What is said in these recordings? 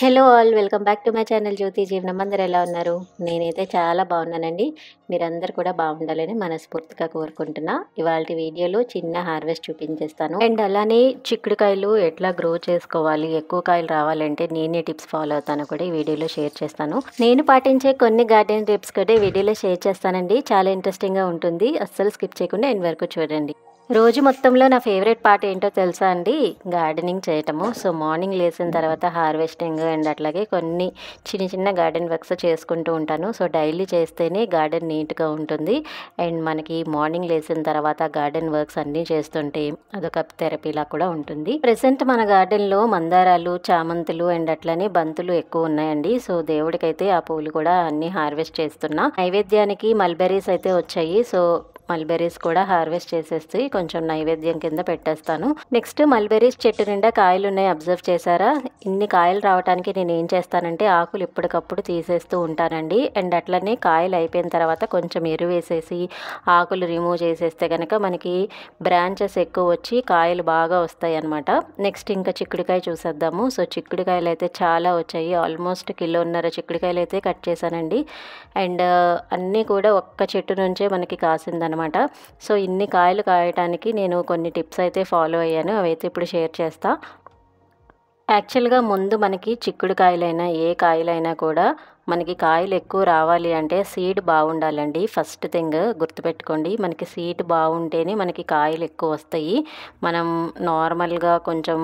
Hello all welcome back to my channel Jyothi Jeevanam. అందరూ ఎలా ఉన్నారు? నేనైతే చాలా బాగున్నానండి. మీరందరూ కూడా బాగుండాలని మనస్ఫూర్తిగా కోరుకుంటున్నా. ఇవాల్టి వీడియోలో చిన్న హార్వెస్ట్ చూపించేస్తాను. అండ్ అలానే చిక్కుడుకాయలు ఎట్లా గ్రో చేసుకోవాలి, ఎక్కువ కాయలు రావాలంటే నేనే టిప్స్ ఫాలో అవుతాను కూడా ఈ వీడియోలో షేర్ చేస్తాను. నేను పాటించే కొన్ని గార్డెన్ టిప్స్ కూడా ఈ వీడియోలో షేర్ చేస్తానండి. చాలా ఇంట్రెస్టింగ్గా ఉంటుంది. అస్సలు స్కిప్ చేయకుండా ఎండ్ వరకు చూడండి. రోజు మొత్తంలో నా ఫేవరెట్ పార్ట్ ఏంటో తెలుసా అండి? గార్డెనింగ్ చేయటము. సో మార్నింగ్ లేచిన తర్వాత హార్వెస్టింగ్ అండ్ అట్లాగే కొన్ని చిన్న చిన్న గార్డెన్ వర్క్స్ చేసుకుంటూ ఉంటాను. సో డైలీ చేస్తేనే గార్డెన్ నీట్గా ఉంటుంది. అండ్ మనకి మార్నింగ్ లేచిన తర్వాత గార్డెన్ వర్క్స్ అన్నీ చేస్తుంటే అదొక థెరపీలా కూడా ఉంటుంది. ప్రెసెంట్ మన గార్డెన్లో మందారాలు, చామంతులు అండ్ అట్లనే బంతులు ఎక్కువ ఉన్నాయండి. సో దేవుడికైతే ఆ పూలు కూడా అన్నీ హార్వెస్ట్ చేస్తున్నా. నైవేద్యానికి మల్బెరీస్ అయితే వచ్చాయి. సో మల్బెరీస్ కూడా హార్వెస్ట్ చేసేసి కొంచెం నైవేద్యం కింద పెట్టేస్తాను. నెక్స్ట్ మల్బెరీస్ చెట్టు నిండా కాయలు ఉన్నాయి. అబ్జర్వ్ చేశారా? ఇన్ని కాయలు రావడానికి నేను ఏం చేస్తానంటే ఆకులు ఎప్పటికప్పుడు తీసేస్తూ ఉంటానండి. అండ్ అట్లనే కాయలు అయిపోయిన తర్వాత కొంచెం ఎరువు వేసేసి ఆకులు రిమూవ్ చేసేస్తే కనుక మనకి బ్రాంచెస్ ఎక్కువ వచ్చి కాయలు బాగా వస్తాయి అన్నమాట. నెక్స్ట్ ఇంకా చిక్కుడుకాయ చూసేద్దాము. సో చిక్కుడుకాయలు అయితే చాలా వచ్చాయి. ఆల్మోస్ట్ 1.5 కిలో చిక్కుడుకాయలు అయితే కట్ చేశానండి. అండ్ అన్నీ కూడా ఒక్క చెట్టు నుంచే మనకి కాసిందనమాట. సో ఇన్ని కాయలు కాయటానికి నేను కొన్ని టిప్స్ అయితే ఫాలో అయ్యాను. అవైతే ఇప్పుడు షేర్ చేస్తా. యాక్చువల్గా ముందు మనకి చిక్కుడుకాయలైనా ఏ కాయలైనా కూడా మనకి కాయలు ఎక్కువ రావాలి అంటే సీడ్ బాగుండాలండి. ఫస్ట్ థింగ్ గుర్తుపెట్టుకోండి. మనకి సీడ్ బాగుంటేనే మనకి కాయలు ఎక్కువ వస్తాయి. మనం నార్మల్గా కొంచెం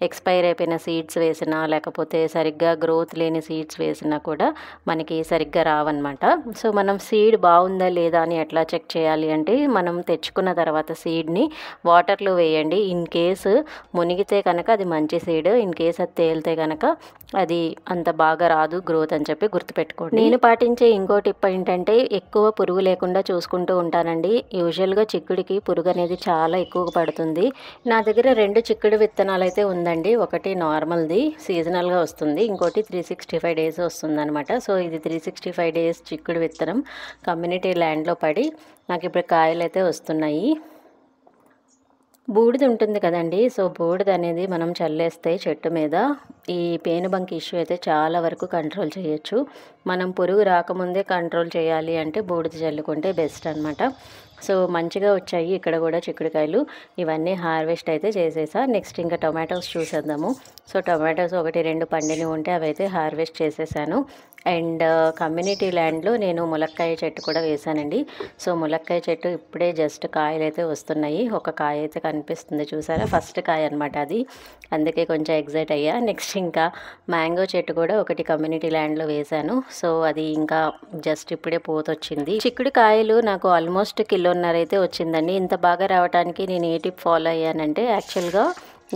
ఎక్స్పైర్ అయిపోయిన సీడ్స్ వేసినా లేకపోతే సరిగ్గా గ్రోత్ లేని సీడ్స్ వేసినా కూడా మనకి సరిగ్గా రావన్నమాట. సో మనం సీడ్ బాగుందా లేదా అని ఎట్లా చెక్ చేయాలి అంటే మనం తెచ్చుకున్న తర్వాత సీడ్ని వాటర్లో వేయండి. ఇన్ కేసు మునిగితే కనుక అది మంచి సీడ్, ఇన్ కేసు అది తేలితే కనుక అది అంత బాగా రాదు గ్రోత్ అని చెప్పి గుర్తుపెట్టుకోండి. నేను పాటించే ఇంకో టిప్ ఏంటంటే ఎక్కువ పురుగు లేకుండా చూసుకుంటూ ఉంటానండి. యూజువల్గా చిక్కుడికి పురుగు అనేది చాలా ఎక్కువగా పడుతుంది. నా దగ్గర 2 చిక్కుడు విత్తనాలు అయితే ఉందండి. ఒకటి నార్మల్ది సీజనల్గా వస్తుంది, ఇంకోటి 365 డేస్ వస్తుంది అనమాట. సో ఇది 365 డేస్ చిక్కుడు విత్తనం కమ్యూనిటీ ల్యాండ్లో పడి నాకు ఇప్పుడు కాయలు అయితే వస్తున్నాయి. బూడిద ఉంటుంది కదండి. సో బూడిద అనేది మనం చల్లేస్తే చెట్టు మీద ఈ పేనుబంక ఇష్యూ అయితే చాలా వరకు కంట్రోల్ చేయొచ్చు. మనం పురుగు రాకముందే కంట్రోల్ చేయాలి అంటే బూడిద చల్లుకుంటే బెస్ట్ అనమాట. సో మంచిగా వచ్చాయి ఇక్కడ కూడా చిక్కుడుకాయలు. ఇవన్నీ హార్వెస్ట్ అయితే చేసేసా. నెక్స్ట్ ఇంకా టొమాటోస్ చూసేద్దాము. సో టొమాటోస్ 1, 2 పండినవి ఉంటే అవైతే హార్వెస్ట్ చేసేసాను. అండ్ కమ్యూనిటీ ల్యాండ్లో నేను ములక్కాయ చెట్టు కూడా వేశానండి. సో ములక్కాయ చెట్టు ఇప్పుడే జస్ట్ కాయలు అయితే వస్తున్నాయి. ఒక కాయ అయితే కనిపిస్తుంది చూసారా? ఫస్ట్ కాయ అనమాట అది. అందుకే కొంచెం ఎగ్జైట్ అయ్యా. నెక్స్ట్ ఇంకా మ్యాంగో చెట్టు కూడా ఒకటి కమ్యూనిటీ ల్యాండ్లో వేశాను. సో అది ఇంకా జస్ట్ ఇప్పుడే పోతొచ్చింది. చిక్కుడు కాయలు నాకు ఆల్మోస్ట్ 1.5 కిలో అయితే వచ్చిందండి. ఇంత బాగా రావడానికి నేను ఏ టిప్ ఫాలో అయ్యానంటే యాక్చువల్గా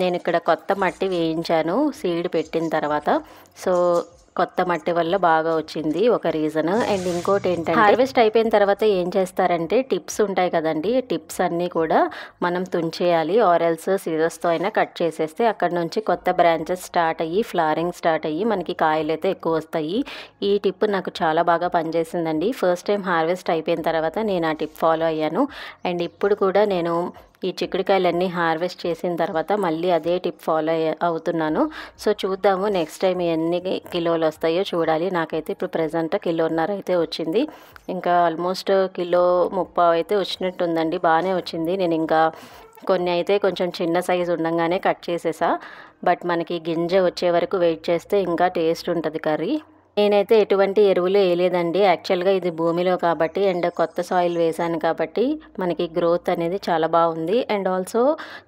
నేను ఇక్కడ కొత్త మట్టి వేయించాను సీడ్ పెట్టిన తర్వాత. సో కొత్త మట్టి వల్ల బాగా వచ్చింది ఒక రీజన్. అండ్ ఇంకోటి ఏంటంటే హార్వెస్ట్ అయిపోయిన తర్వాత ఏం చేస్తారంటే టిప్స్ ఉంటాయి కదండి. టిప్స్ అన్నీ కూడా మనం తుంచేయాలి. ఆరెల్స్ సీజర్స్తో అయినా కట్ చేసేస్తే అక్కడ నుంచి కొత్త బ్రాంచెస్ స్టార్ట్ అయ్యి ఫ్లవరింగ్ స్టార్ట్ అయ్యి మనకి కాయలు అయితే ఎక్కువ వస్తాయి. ఈ టిప్ నాకు చాలా బాగా పనిచేసిందండి. ఫస్ట్ టైం హార్వెస్ట్ అయిపోయిన తర్వాత నేను ఆ టిప్ ఫాలో అయ్యాను. అండ్ ఇప్పుడు కూడా నేను ఈ చిక్కుడుకాయలన్నీ హార్వెస్ట్ చేసిన తర్వాత మళ్ళీ అదే టిప్ ఫాలో అవుతున్నాను. సో చూద్దాము నెక్స్ట్ టైం ఎన్ని కిలోలు వస్తాయో చూడాలి. నాకైతే ఇప్పుడు ప్రెజెంట్ 1.5 కిలో అయితే వచ్చింది. ఇంకా ఆల్మోస్ట్ 1.30 కిలో అయితే వచ్చినట్టుందండి. బాగానే వచ్చింది. నేను ఇంకా కొన్ని అయితే కొంచెం చిన్న సైజు ఉండగానే కట్ చేసేసా. బట్ మనకి గింజ వచ్చే వరకు వెయిట్ చేస్తే ఇంకా టేస్ట్ ఉంటుంది కర్రీ. నేనైతే ఎటువంటి ఎరువులు వేయలేదండి. యాక్చువల్గా ఇది భూమిలో కాబట్టి అండ్ కొత్త సాయిల్ వేసాను కాబట్టి మనకి గ్రోత్ అనేది చాలా బాగుంది. అండ్ ఆల్సో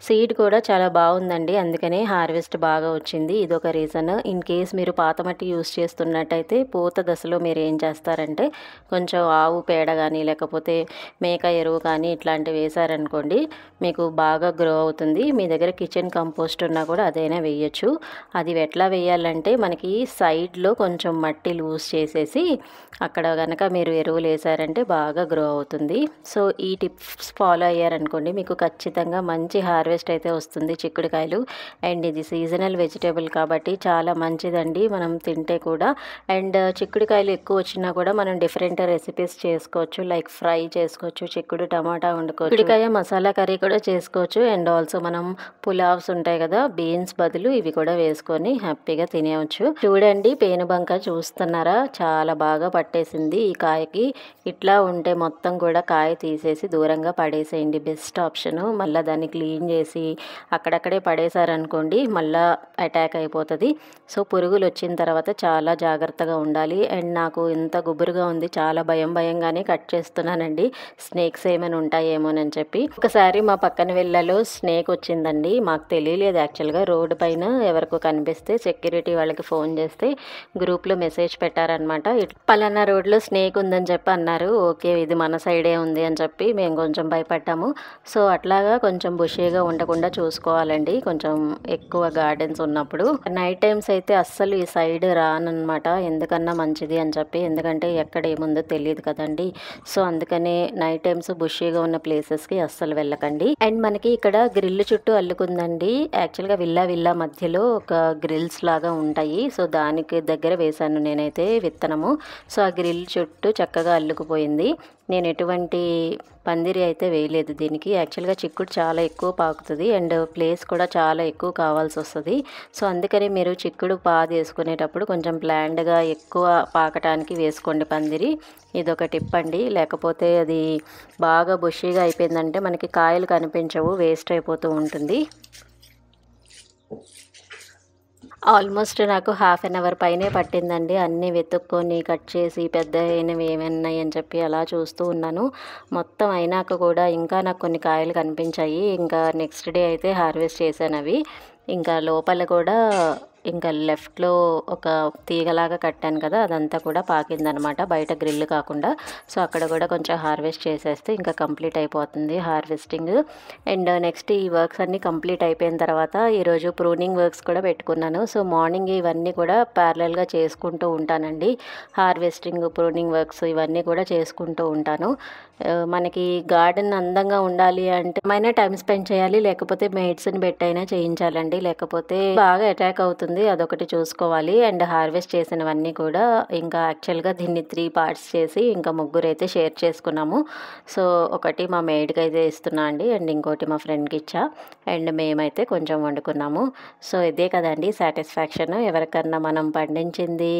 సీడ్ కూడా చాలా బాగుందండి. అందుకనే హార్వెస్ట్ బాగా వచ్చింది. ఇదొక రీజన్. ఇన్ కేస్ మీరు పాత మట్టి యూస్ చేస్తున్నట్టయితే పూత దశలో మీరు ఏం చేస్తారంటే కొంచెం ఆవు పేడ కానీ లేకపోతే మేక ఎరువు కానీ ఇట్లాంటివి వేసారనుకోండి మీకు బాగా గ్రో అవుతుంది. మీ దగ్గర కిచెన్ కంపోస్ట్ ఉన్నా కూడా అదైనా వేయచ్చు. అది ఎట్లా వేయాలంటే మనకి సైడ్లో కొంచెం మట్టి మట్టి లూజ్ చేసేసి అక్కడ కనుక మీరు ఎరువులు వేసారంటే బాగా గ్రో అవుతుంది. సో ఈ టిప్స్ ఫాలో అయ్యారనుకోండి మీకు ఖచ్చితంగా మంచి హార్వెస్ట్ అయితే వస్తుంది చిక్కుడుకాయలు. అండ్ ఇది సీజనల్ వెజిటేబుల్ కాబట్టి చాలా మంచిదండి మనం తింటే కూడా. అండ్ చిక్కుడుకాయలు ఎక్కువ వచ్చినా కూడా మనం డిఫరెంట్ రెసిపీస్ చేసుకోవచ్చు. లైక్ ఫ్రై చేసుకోవచ్చు, చిక్కుడు టమాటా వండుకోవచ్చు, చిక్కుడుకాయ మసాలా కర్రీ కూడా చేసుకోవచ్చు. అండ్ ఆల్సో మనం పులావ్స్ ఉంటాయి కదా, బీన్స్ బదులు ఇవి కూడా వేసుకొని హ్యాపీగా తినేయవచ్చు. చూడండి పేనుబంక చూస్తున్నారా, చాలా బాగా పట్టేసింది ఈ కాయకి. ఇట్లా ఉంటే మొత్తం కూడా కాయ తీసేసి దూరంగా పడేసేయండి, బెస్ట్ ఆప్షను. మళ్ళీ దాన్ని క్లీన్ చేసి అక్కడక్కడే పడేసారనుకోండి మళ్ళీ అటాక్ అయిపోతుంది. సో పురుగులు వచ్చిన తర్వాత చాలా జాగ్రత్తగా ఉండాలి. అండ్ నాకు ఇంత గుబురుగా ఉంది, చాలా భయంగానే కట్ చేస్తున్నానండి, స్నేక్స్ ఏమైనా ఉంటాయేమోనని చెప్పి. ఒకసారి మా పక్కన వెళ్ళలో స్నేక్ వచ్చిందండి, మాకు తెలియలేదు యాక్చువల్గా. రోడ్డు పైన ఎవరికో కనిపిస్తే సెక్యూరిటీ వాళ్ళకి ఫోన్ చేస్తే గ్రూప్లో మెసేజ్ పెట్టారనమాట, పలానా రోడ్లో స్నేక్ ఉందని చెప్పి అన్నారు. ఓకే ఇది మన సైడే ఉంది అని చెప్పి మేము కొంచెం భయపడ్డాము. సో అట్లాగా కొంచెం బుషీగా ఉండకుండా చూసుకోవాలండి కొంచెం ఎక్కువ గార్డెన్స్ ఉన్నప్పుడు. నైట్ టైమ్స్ అయితే అస్సలు ఈ సైడ్ రానమాట, ఎందుకన్నా మంచిది అని చెప్పి, ఎందుకంటే ఎక్కడ ఏముందో తెలియదు కదండి. సో అందుకనే నైట్ టైమ్స్ బుషీగా ఉన్న ప్లేసెస్కి అస్సలు వెళ్ళకండి. అండ్ మనకి ఇక్కడ గ్రిల్ చుట్టూ అల్లుకుందండి. యాక్చువల్గా విల్లా మధ్యలో ఒక గ్రిల్స్ లాగా ఉంటాయి. సో దానికి దగ్గర వేశాను నేనైతే విత్తనము. సో ఆ గ్రిల్ చుట్టూ చక్కగా అల్లుకుపోయింది. నేను ఎటువంటి పందిరి అయితే వేయలేదు దీనికి. యాక్చువల్గా చిక్కుడు చాలా ఎక్కువ పాకుతుంది అండ్ ప్లేస్ కూడా చాలా ఎక్కువ కావాల్సి వస్తుంది. సో అందుకని మీరు చిక్కుడు పాది వేసుకునేటప్పుడు కొంచెం ప్లాన్డ్గా ఎక్కువ పాకటానికి వేసుకోండి పందిరి. ఇదొక టిప్ అండి, లేకపోతే అది బాగా బుషీగా అయిపోయిందంటే మనకి కాయలు కనిపించవు, వేస్ట్ అయిపోతూ ఉంటుంది. ఆల్మోస్ట్ నాకు హాఫ్ అన్ అవర్ పైనే పట్టిందండి, అన్నీ వెతుక్కొని కట్ చేసి పెద్ద అయినవి ఏమన్నాయి అని చెప్పి అలా చూస్తూ ఉన్నాను. మొత్తం అయినాక కూడా ఇంకా నాకు కొన్ని కాయలు కనిపించాయి. ఇంకా నెక్స్ట్ డే అయితే హార్వెస్ట్ చేశాను అవి. ఇంకా లోపల కూడా ఇంకా లెఫ్ట్లో ఒక తీగలాగా కట్టాను కదా, అదంతా కూడా పాకిందనమాట, బయట గ్రిల్ కాకుండా. సో అక్కడ కూడా కొంచెం హార్వెస్ట్ చేసేస్తే ఇంకా కంప్లీట్ అయిపోతుంది హార్వెస్టింగ్. అండ్ నెక్స్ట్ ఈ వర్క్స్ అన్నీ కంప్లీట్ అయిపోయిన తర్వాత ఈరోజు ప్రూనింగ్ వర్క్స్ కూడా పెట్టుకున్నాను. సో మార్నింగ్ ఇవన్నీ కూడా ప్యారలల్గా చేసుకుంటూ ఉంటానండి, హార్వెస్టింగ్, ప్రూనింగ్ వర్క్స్ ఇవన్నీ కూడా చేసుకుంటూ ఉంటాను. మనకి గార్డెన్ అందంగా ఉండాలి అంటే మైనా టైం స్పెండ్ చేయాలి, లేకపోతే మెయిడ్స్ని పెట్టైనా చేయించాలండి, లేకపోతే బాగా అటాక్ అవుతుంది, అదొకటి చూసుకోవాలి. అండ్ హార్వెస్ట్ చేసినవన్నీ కూడా ఇంకా యాక్చువల్గా దీన్ని 3 పార్ట్స్ చేసి ఇంకా ముగ్గురు అయితే షేర్ చేసుకున్నాము. సో ఒకటి మా మేడ్కి అయితే ఇస్తున్నా అండి, అండ్ ఇంకోటి మా ఫ్రెండ్కి ఇచ్చా, అండ్ మేమైతే కొంచెం వండుకున్నాము. సో ఇదే కదండి సాటిస్ఫాక్షన్, ఎవరికన్నా మనం పండించింది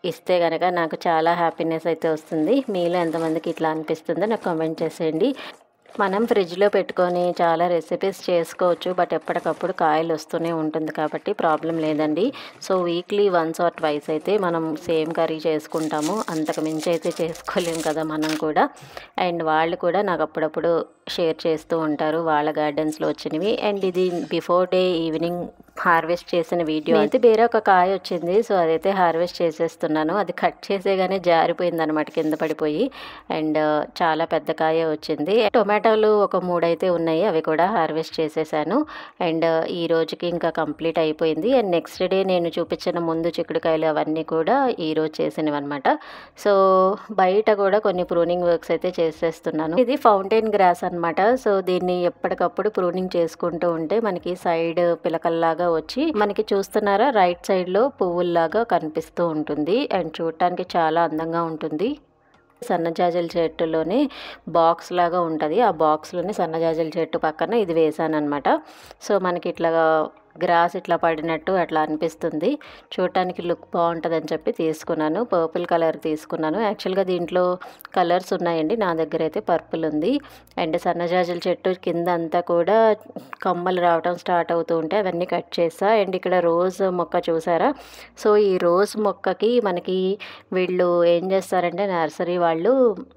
ఇస్తే కనుక నాకు చాలా హ్యాపీనెస్ అయితే వస్తుంది. మీలో ఎంతమందికి ఇట్లా అనిపిస్తుందో నాకు కామెంట్ చేసేయండి. మనం ఫ్రిడ్జ్లో పెట్టుకొని చాలా రెసిపీస్ చేసుకోవచ్చు, బట్ ఎప్పటికప్పుడు కాయలు వస్తూనే ఉంటుంది కాబట్టి ప్రాబ్లం లేదండి. So weekly once or twice అయితే మనం సేమ్ కర్రీ చేసుకుంటాము, అంతకు మించి అయితే చేసుకోలేము కదా మనం కూడా. అండ్ వాళ్ళు కూడా నాకు అప్పుడప్పుడు షేర్ చేస్తూ ఉంటారు వాళ్ళ గార్డెన్స్లో వచ్చినవి. అండ్ ఇది బిఫోర్ డే ఈవినింగ్ హార్వెస్ట్ చేసిన వీడియో అయితే వేరే ఒక కాయ వచ్చింది. సో అదైతే హార్వెస్ట్ చేసేస్తున్నాను, అది కట్ చేసేగానే జారిపోయింది అనమాట కింద పడిపోయి. అండ్ చాలా పెద్ద కాయ వచ్చింది. టొమాటోలు ఒక 3 అయితే ఉన్నాయి, అవి కూడా హార్వెస్ట్ చేసేసాను. అండ్ ఈ రోజుకి ఇంకా కంప్లీట్ అయిపోయింది. అండ్ నెక్స్ట్ డే నేను చూపించిన ముందు చిక్కుడుకాయలు అవన్నీ కూడా ఈరోజు చేసినవి అనమాట. సో బయట కూడా కొన్ని ప్రూనింగ్ వర్క్స్ అయితే చేసేస్తున్నాను. ఇది ఫౌంటైన్ గ్రాస్ అనమాట. సో దీన్ని ఎప్పటికప్పుడు ప్రూనింగ్ చేసుకుంటూ ఉంటే మనకి సైడ్ పిలకల్లాగా వచ్చి మనకి చూస్తున్నారా రైట్ సైడ్లో పువ్వుల్లాగా కనిపిస్తూ ఉంటుంది. అండ్ చూడటానికి చాలా అందంగా ఉంటుంది. సన్నజాజుల చెట్టులోనే బాక్స్ లాగా ఉంటుంది, ఆ బాక్స్లోనే సన్నజాజుల చెట్టు పక్కన ఇది వేసాను అనమాట. సో మనకి ఇట్లా గ్రాస్ ఇట్లా పడినట్టు అట్లా అనిపిస్తుంది, చూడటానికి లుక్ బాగుంటుందని చెప్పి తీసుకున్నాను. పర్పుల్ కలర్ తీసుకున్నాను. యాక్చువల్గా దీంట్లో కలర్స్ ఉన్నాయండి, నా దగ్గర అయితే పర్పుల్ ఉంది. అండ్ సన్నజాజుల చెట్టు కింద అంతా కూడా కమ్మలు రావడం స్టార్ట్ అవుతూ ఉంటే అవన్నీ కట్ చేసా. అండ్ ఇక్కడ రోజ్ మొక్క చూసారా, సో ఈ రోజ్ మొక్కకి మనకి వీళ్ళు ఏం చేస్తారంటే నర్సరీ వాళ్ళు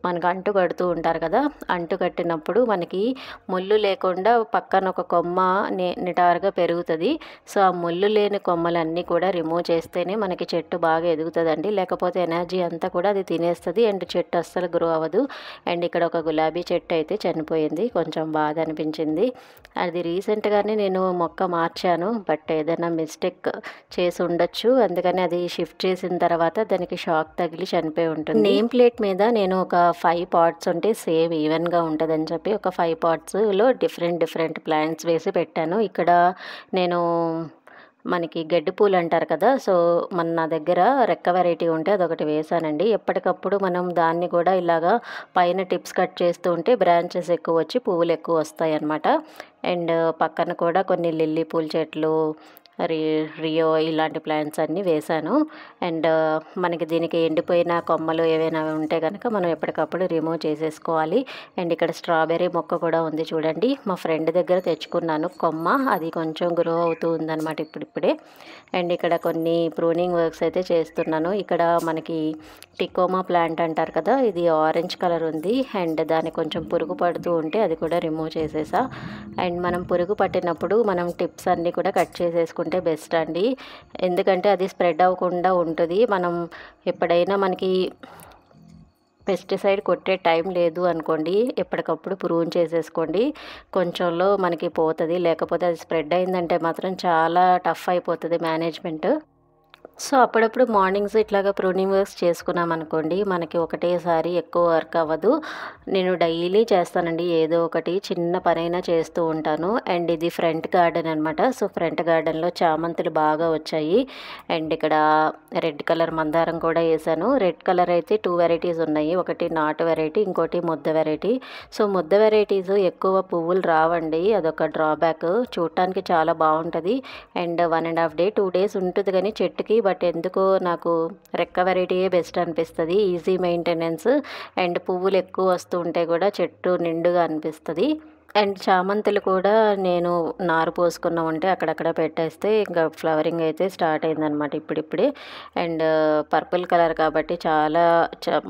మనకు అంటు కడుతూ ఉంటారు కదా, అంటు కట్టినప్పుడు మనకి ముళ్ళు లేకుండా పక్కన ఒక కొమ్మ నిటారుగా పెరుగుతుంది. ఉంటుంది. సో ఆ ముళ్ళు లేని కొమ్మలన్నీ కూడా రిమూవ్ చేస్తేనే మనకి చెట్టు బాగా ఎదుగుతుందండి. లేకపోతే ఎనర్జీ అంతా కూడా అది తినేస్తుంది అండ్ చెట్టు అస్సలు గ్రో అవ్వదు. అండ్ ఇక్కడ ఒక గులాబీ చెట్టు అయితే చనిపోయింది, కొంచెం బాధ అనిపించింది. అది రీసెంట్గానే నేను మొక్క మార్చాను, బట్ ఏదైనా మిస్టేక్ చేసి ఉండొచ్చు, అందుకని అది షిఫ్ట్ చేసిన తర్వాత దానికి షాక్ తగిలి చనిపోయి ఉంటుంది. నేమ్ ప్లేట్ మీద నేను ఒక 5 పాట్స్ ఉంటే సేమ్ ఈవెన్గా ఉంటుందని చెప్పి ఒక 5 పాట్స్లో డిఫరెంట్ ప్లాంట్స్ వేసి పెట్టాను. ఇక్కడ నేను మనకి గడ్డి పూలు అంటారు కదా, సో నా దగ్గర రెక్క వెరైటీ ఉంటే అదొకటి వేసానండి. ఎప్పటికప్పుడు మనం దాన్ని కూడా ఇలాగా పైన టిప్స్ కట్ చేస్తూ ఉంటే బ్రాంచెస్ ఎక్కువ వచ్చి పువ్వులు ఎక్కువ వస్తాయి అన్నమాట. అండ్ పక్కన కూడా కొన్ని లిల్లీ పూల చెట్లు, రియో ఇలాంటి ప్లాంట్స్ అన్నీ వేశాను. అండ్ మనకి దీనికి ఎండిపోయిన కొమ్మలు ఏవైనా ఉంటే కనుక మనం ఎప్పటికప్పుడు రిమూవ్ చేసేసుకోవాలి. అండ్ ఇక్కడ స్ట్రాబెర్రీ మొక్క కూడా ఉంది చూడండి, మా ఫ్రెండ్ దగ్గర తెచ్చుకున్నాను కొమ్మ, అది కొంచెం గ్రో అవుతూ ఉందన్నమాట ఇప్పుడిప్పుడే. అండ్ ఇక్కడ కొన్ని ప్రూనింగ్ వర్క్స్ అయితే చేస్తున్నాను. ఇక్కడ మనకి టికోమా ప్లాంట్ అంటారు కదా, ఇది ఆరెంజ్ కలర్ ఉంది అండ్ దానికి కొంచెం పురుగు పడుతూ ఉంటే అది కూడా రిమూవ్ చేసేసా. అండ్ మనం పురుగు పట్టినప్పుడు మనం టిప్స్ అన్నీ కూడా కట్ చేసేసుకుంటే బెస్ట్ అండి, ఎందుకంటే అది స్ప్రెడ్ అవ్వకుండా ఉంటుంది. మనం ఎప్పుడైనా మనకి పెస్టిసైడ్ కొట్టే టైం లేదు అనుకోండి, ఎప్పటికప్పుడు ప్రూన్ చేసేసుకోండి, కొంచెంలో మనకి పోతుంది. లేకపోతే అది స్ప్రెడ్ అయిందంటే మాత్రం చాలా టఫ్ అయిపోతుంది మేనేజ్మెంట్. సో అప్పుడప్పుడు మార్నింగ్స్ ఇట్లాగా ప్రూనింగ్ వర్క్స్ చేసుకున్నాం అనుకోండి, మనకి ఒకటేసారి ఎక్కువ వర్క్ అవ్వదు. నేను డైలీ చేస్తానండి, ఏదో ఒకటి చిన్న పనైనా చేస్తూ ఉంటాను. అండ్ ఇది ఫ్రంట్ గార్డెన్ అనమాట. సో ఫ్రంట్ గార్డెన్లో చామంతులు బాగా వచ్చాయి. అండ్ ఇక్కడ రెడ్ కలర్ మందారం కూడా వేసాను. రెడ్ కలర్ అయితే 2 వెరైటీస్ ఉన్నాయి, ఒకటి నాటు వెరైటీ, ఇంకోటి ముద్ద వెరైటీ. సో ముద్ద వెరైటీస్ ఎక్కువ పువ్వులు రావండి, అదొక డ్రాబ్యాక్. చూడటానికి చాలా బాగుంటుంది అండ్ 1.5 డే 2 డేస్ ఉంటుంది కానీ చెట్టుకి, బట్ ఎందుకో నాకు రెక్క వెరైటీయే బెస్ట్ అనిపిస్తుంది, ఈజీ మెయింటెనెన్స్ అండ్ పువ్వులు ఎక్కువ వస్తూ ఉంటే కూడా చెట్టు నిండుగా అనిపిస్తుంది. అండ్ చామంతులు కూడా నేను నారు పోసుకున్న ఉంటే అక్కడక్కడ పెట్టేస్తే ఇంకా ఫ్లవరింగ్ అయితే స్టార్ట్ అయిందనమాట ఇప్పుడిప్పుడే. అండ్ పర్పుల్ కలర్ కాబట్టి చాలా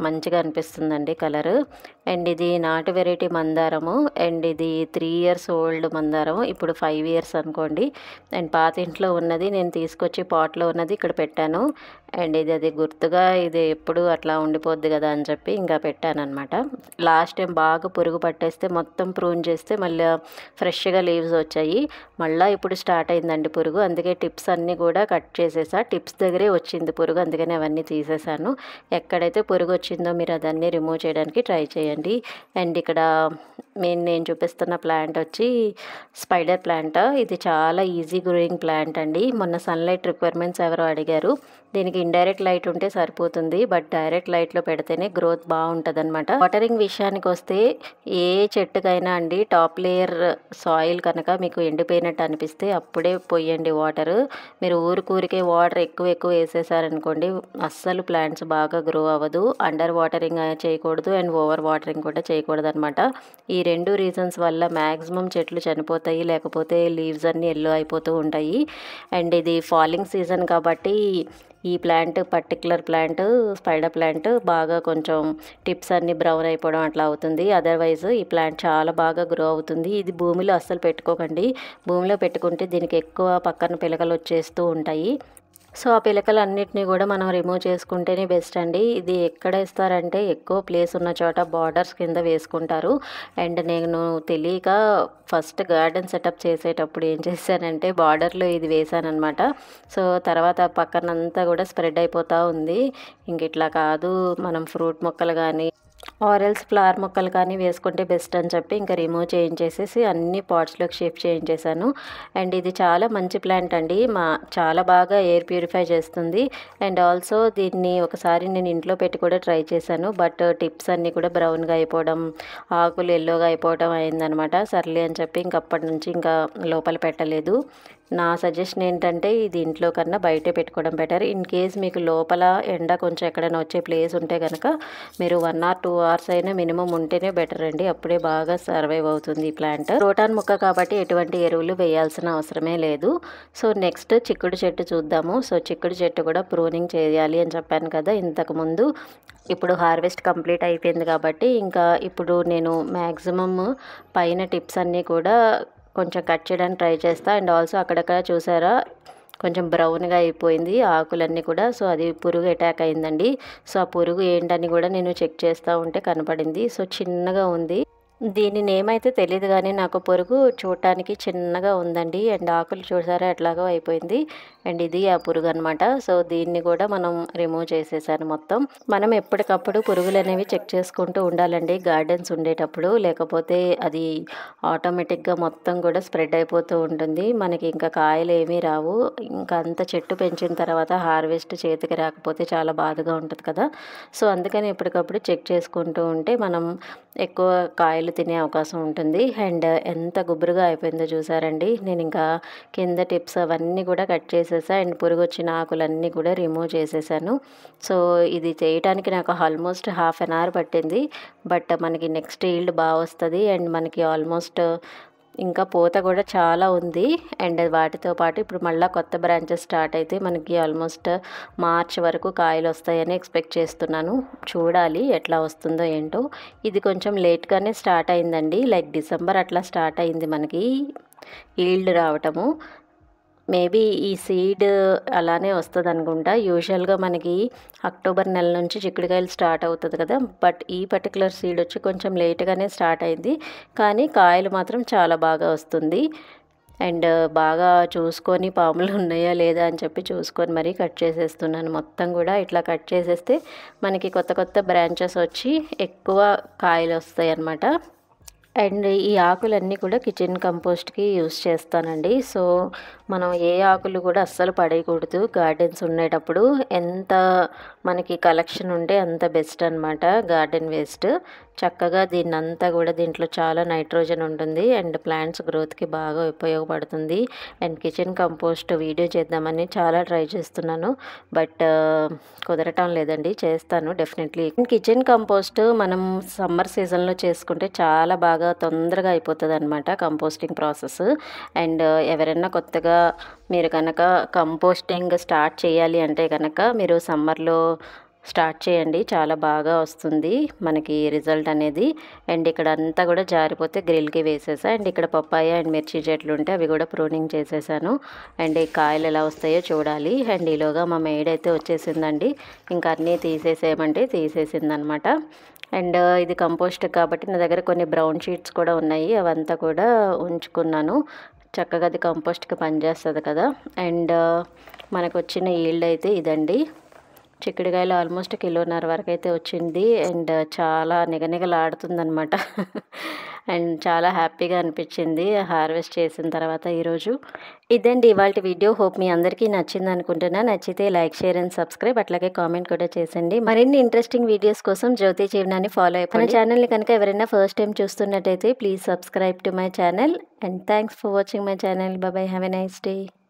మంచిగా అనిపిస్తుందండి కలరు. అండ్ ఇది నాటు వెరైటీ మందారము అండ్ ఇది 3 years ఓల్డ్ మందారం, ఇప్పుడు 5 years అనుకోండి. అండ్ పాత ఇంట్లో ఉన్నది నేను తీసుకొచ్చి పాట్లో ఉన్నది ఇక్కడ పెట్టాను. అండ్ ఇది అది గుర్తుగా ఇది ఎప్పుడు అట్లా ఉండిపోద్ది కదా అని చెప్పి ఇంకా పెట్టాను అనమాట. లాస్ట్ టైం బాగా పురుగు పట్టేస్తే మొత్తం ప్రూన్ చేస్తే మళ్ళీ ఫ్రెష్గా లీవ్స్ వచ్చాయి, మళ్ళీ ఇప్పుడు స్టార్ట్ అయిందండి పురుగు, అందుకే టిప్స్ అన్నీ కూడా కట్ చేసేసా. టిప్స్ దగ్గరే వచ్చింది పురుగు, అందుకని అవన్నీ తీసేసాను. ఎక్కడైతే పురుగు వచ్చిందో మీరు అదన్నీ రిమూవ్ చేయడానికి ట్రై చేయండి. అండ్ ఇక్కడ నేను చూపిస్తున్న ప్లాంట్ వచ్చి స్పైడర్ ప్లాంట్, ఇది చాలా ఈజీ గ్రోయింగ్ ప్లాంట్ అండి. మొన్న సన్లైట్ రిక్వైర్మెంట్స్ ఎవరో అడిగారు, దీనికి ఇండైరెక్ట్ లైట్ ఉంటే సరిపోతుంది, బట్ డైరెక్ట్ లైట్లో పెడితేనే గ్రోత్ బాగుంటుంది అనమాట. వాటరింగ్ విషయానికి వస్తే ఏ చెట్టుకైనా అండి టాప్ లేయర్ సాయిల్ కనుక మీకు ఎండిపోయినట్టు అనిపిస్తే అప్పుడే పోయండి వాటర్. మీరు ఊరికే వాటర్ ఎక్కువ వేసేసారనుకోండి అస్సలు ప్లాంట్స్ బాగా గ్రో అవ్వదు. అండర్ వాటరింగ్ చేయకూడదు అండ్ ఓవర్ వాటరింగ్ కూడా చేయకూడదు అనమాట. ఈ 2 రీజన్స్ వల్ల మ్యాక్సిమం చెట్లు చనిపోతాయి, లేకపోతే లీవ్స్ అన్నీ ఎల్లో అయిపోతూ ఉంటాయి. అండ్ ఇది ఫాలింగ్ సీజన్ కాబట్టి ఈ plant particular plant spider plant బాగా కొంచెం టిప్స్ అన్నీ బ్రౌన్ అయిపోవడం అట్లా అవుతుంది. అదర్వైజ్ ఈ ప్లాంట్ చాలా బాగా గ్రో అవుతుంది. ఇది భూమిలో అస్సలు పెట్టుకోకండి, భూమిలో పెట్టుకుంటే దీనికి ఎక్కువ పక్కన పిలకలు వచ్చేస్తూ ఉంటాయి. సో ఆ పిలకలన్నిటినీ కూడా మనం రిమూవ్ చేసుకుంటేనే బెస్ట్ అండి. ఇది ఎక్కడ వేస్తారంటే ఎక్కువ ప్లేస్ ఉన్న చోట బార్డర్స్ కింద వేసుకుంటారు. అండ్ నేను తెలియక ఫస్ట్ గార్డెన్ సెటప్ చేసేటప్పుడు ఏం చేశానంటే బార్డర్లో ఇది వేసానమాట. సో తర్వాత పక్కనంతా కూడా స్ప్రెడ్ అయిపోతూ ఉంది. ఇంక ఇట్లా కాదు, మనం ఫ్రూట్ మొక్కలు కానీ ఆరెల్స్ ఫ్లవర్ మొక్కలు కానీ వేసుకుంటే బెస్ట్ అని చెప్పి ఇంకా రిమూవ్ చేయించేసేసి అన్ని పాట్స్లోకి షిఫ్ట్ చేయించేసాను. అండ్ ఇది చాలా మంచి ప్లాంట్ అండి, చాలా బాగా ఎయిర్ ప్యూరిఫై చేస్తుంది. అండ్ ఆల్సో దీన్ని ఒకసారి నేను ఇంట్లో పెట్టి కూడా ట్రై చేశాను, బట్ టిప్స్ అన్నీ కూడా బ్రౌన్గా అయిపోవడం, ఆకులు ఎల్లోగా అయిపోవడం అయిందనమాట. సర్లే అని చెప్పి ఇంకప్పటి నుంచి ఇంకా లోపల పెట్టలేదు. నా సజెషన్ ఏంటంటే ఇది ఇంట్లో కన్నా బయటే పెట్టుకోవడం బెటర్. ఇన్ కేస్ మీకు లోపల ఎండ కొంచెం ఎక్కడైనా వచ్చే ప్లేస్ ఉంటే కనుక మీరు 1 or 2 hours అయినా మినిమం ఉంటేనే బెటర్ అండి, అప్పుడే బాగా సర్వైవ్ అవుతుంది ఈ ప్లాంట్. క్రోటాన్ మొక్క కాబట్టి ఎటువంటి ఎరువులు వేయాల్సిన అవసరమే లేదు. సో నెక్స్ట్ చిక్కుడు చెట్టు చూద్దాము. సో చిక్కుడు చెట్టు కూడా ప్రూనింగ్ చేయాలి అని చెప్పాను కదా ఇంతకుముందు. ఇప్పుడు హార్వెస్ట్ కంప్లీట్ అయిపోయింది కాబట్టి ఇంకా ఇప్పుడు నేను మ్యాక్సిమమ్ పైన టిప్స్ అన్నీ కూడా కొంచెం కట్ చేయడానికి ట్రై చేస్తా. అండ్ ఆల్సో అక్కడక్కడ చూసారా కొంచెం బ్రౌన్గా అయిపోయింది ఆకులన్నీ కూడా. సో అది పురుగు అటాక్ అయిందండి. సో ఆ పురుగు ఏంటని కూడా నేను చెక్ చేస్తూ ఉంటే కనపడింది. సో చిన్నగా ఉంది. దీని నేమ్ అయితే తెలీదు కానీ నాకు పురుగు చూడటానికి చిన్నగా ఉందండి. అండ్ ఆకులు చూసారా ఎట్లాగో అయిపోయింది. అండ్ ఇది ఆ పురుగు అనమాట. సో దీన్ని కూడా మనం రిమూవ్ చేసేసాను మొత్తం. మనం ఎప్పటికప్పుడు పురుగులు అనేవి చెక్ చేసుకుంటూ ఉండాలండి గార్డెన్స్ ఉండేటప్పుడు. లేకపోతే అది ఆటోమేటిక్గా మొత్తం కూడా స్ప్రెడ్ అయిపోతూ ఉంటుంది. మనకి ఇంకా కాయలు ఏమీ రావు. ఇంకా అంత చెట్టు పెంచిన తర్వాత హార్వెస్ట్ చేతికి రాకపోతే చాలా బాధగా ఉంటుంది కదా. సో అందుకని ఎప్పటికప్పుడు చెక్ చేసుకుంటూ ఉంటే మనం ఎక్కువ కాయలు తినే అవకాశం ఉంటుంది. అండ్ ఎంత గుబురుగా అయిపోయిందో చూసారండి. నేను ఇంకా కింద టిప్స్ అవన్నీ కూడా కట్ చేసేసా. అండ్ పురుగు వచ్చిన ఆకులన్నీ కూడా రిమూవ్ చేసేసాను. సో ఇది చేయడానికి నాకు ఆల్మోస్ట్ ½ అన్ అవర్ పట్టింది. బట్ మనకి నెక్స్ట్ ఈల్డ్ బాగా వస్తుంది. అండ్ మనకి ఆల్మోస్ట్ ఇంకా పూత కూడా చాలా ఉంది. అండ్ వాటితో పాటు ఇప్పుడు మళ్ళీ కొత్త బ్రాంచెస్ స్టార్ట్ అయితే మనకి ఆల్మోస్ట్ మార్చ్ వరకు కాయలు వస్తాయని ఎక్స్పెక్ట్ చేస్తున్నాను. చూడాలి ఎట్లా వస్తుందో ఏంటో. ఇది కొంచెం లేట్గానే స్టార్ట్ అయిందండి. లైక్ డిసెంబర్ అట్లా స్టార్ట్ అయింది మనకి ఈల్డ్ రావటము. మేబీ ఈ సీడ్ అలానే వస్తుంది అనుకుంటా. యూజువల్గా మనకి అక్టోబర్ నెల నుంచి చిక్కుడుకాయలు స్టార్ట్ అవుతుంది కదా. బట్ ఈ పర్టికులర్ సీడ్ వచ్చి కొంచెం లేట్గానే స్టార్ట్ అయింది. కానీ కాయలు మాత్రం చాలా బాగా వస్తుంది. అండ్ బాగా చూసుకొని పాములు ఉన్నాయా లేదా అని చెప్పి చూసుకొని మరీ కట్ చేసేస్తున్నాను మొత్తం కూడా. ఇట్లా కట్ చేసేస్తే మనకి కొత్త కొత్త బ్రాంచెస్ వచ్చి ఎక్కువ కాయలు వస్తాయి అన్నమాట. అండ్ ఈ ఆకులన్నీ కూడా కిచెన్ కంపోస్ట్కి యూస్ చేస్తానండి. సో మనం ఏ ఆకులు కూడా అస్సలు పడేయకూడదు గార్డెన్స్ ఉండేటప్పుడు. ఎంత మనకి కలెక్షన్ ఉంటే అంత బెస్ట్ అనమాట గార్డెన్ వేస్ట్. చక్కగా దీన్నంతా కూడా దీంట్లో చాలా నైట్రోజన్ ఉంటుంది. అండ్ ప్లాంట్స్ గ్రోత్కి బాగా ఉపయోగపడుతుంది. అండ్ కిచెన్ కంపోస్ట్ వీడియో చేద్దామని చాలా ట్రై చేస్తున్నాను. బట్ కుదరటం లేదండి. చేస్తాను డెఫినెట్లీ. కిచెన్ కంపోస్ట్ మనం సమ్మర్ సీజన్లో చేసుకుంటే చాలా బాగా తొందరగా అయిపోతుంది అనమాట కంపోస్టింగ్ ప్రాసెస్. అండ్ ఎవరైనా కొత్తగా మీరు కనుక కంపోస్టింగ్ స్టార్ట్ చేయాలి అంటే కనుక మీరు సమ్మర్లో స్టార్ట్ చేయండి. చాలా బాగా వస్తుంది మనకి రిజల్ట్ అనేది. అండ్ ఇక్కడ అంతా కూడా జారిపోతే గ్రిల్కి వేసేసా. అండ్ ఇక్కడ పప్పాయ అండ్ మిర్చి చెట్లు ఉంటే అవి కూడా ప్రూనింగ్ చేసేసాను. అండ్ ఈ కాయలు ఎలా వస్తాయో చూడాలి. అండ్ ఈలోగా మా మేడ్ అయితే వచ్చేసిందండి. ఇంకా అన్నీ తీసేసేయమంటే తీసేసిందనమాట. అండ్ ఇది కంపోస్ట్ కాబట్టి నా దగ్గర కొన్ని బ్రౌన్ షీట్స్ కూడా ఉన్నాయి. అవంతా కూడా ఉంచుకున్నాను. చక్కగా అది కంపోస్ట్కి పనిచేస్తుంది కదా. అండ్ మనకు వచ్చిన ఈల్డ్ అయితే ఇదండి. చిక్కుడుకాయలు ఆల్మోస్ట్ 1.5 కిలోల వరకు అయితే వచ్చింది. అండ్ చాలా నిగనిగలాడుతుందనమాట. అండ్ చాలా హ్యాపీగా అనిపించింది హార్వెస్ట్ చేసిన తర్వాత ఈరోజు. ఇదండి ఇవాళ వీడియో. హోప్ మీ అందరికీ నచ్చింది అనుకుంటున్నా. నచ్చితే లైక్, షేర్ అండ్ సబ్స్క్రైబ్, అట్లాగే కామెంట్ కూడా చేసండి. మరిన్ని ఇంట్రెస్టింగ్ వీడియోస్ కోసం జ్యోతి జీవనాన్ని ఫాలో అయిపోండి. మన ఛానల్ని కనుక ఎవరైనా ఫస్ట్ టైం చూస్తున్నట్టయితే please subscribe to my channel. And thanks for watching my channel. Bye. Have a nice day.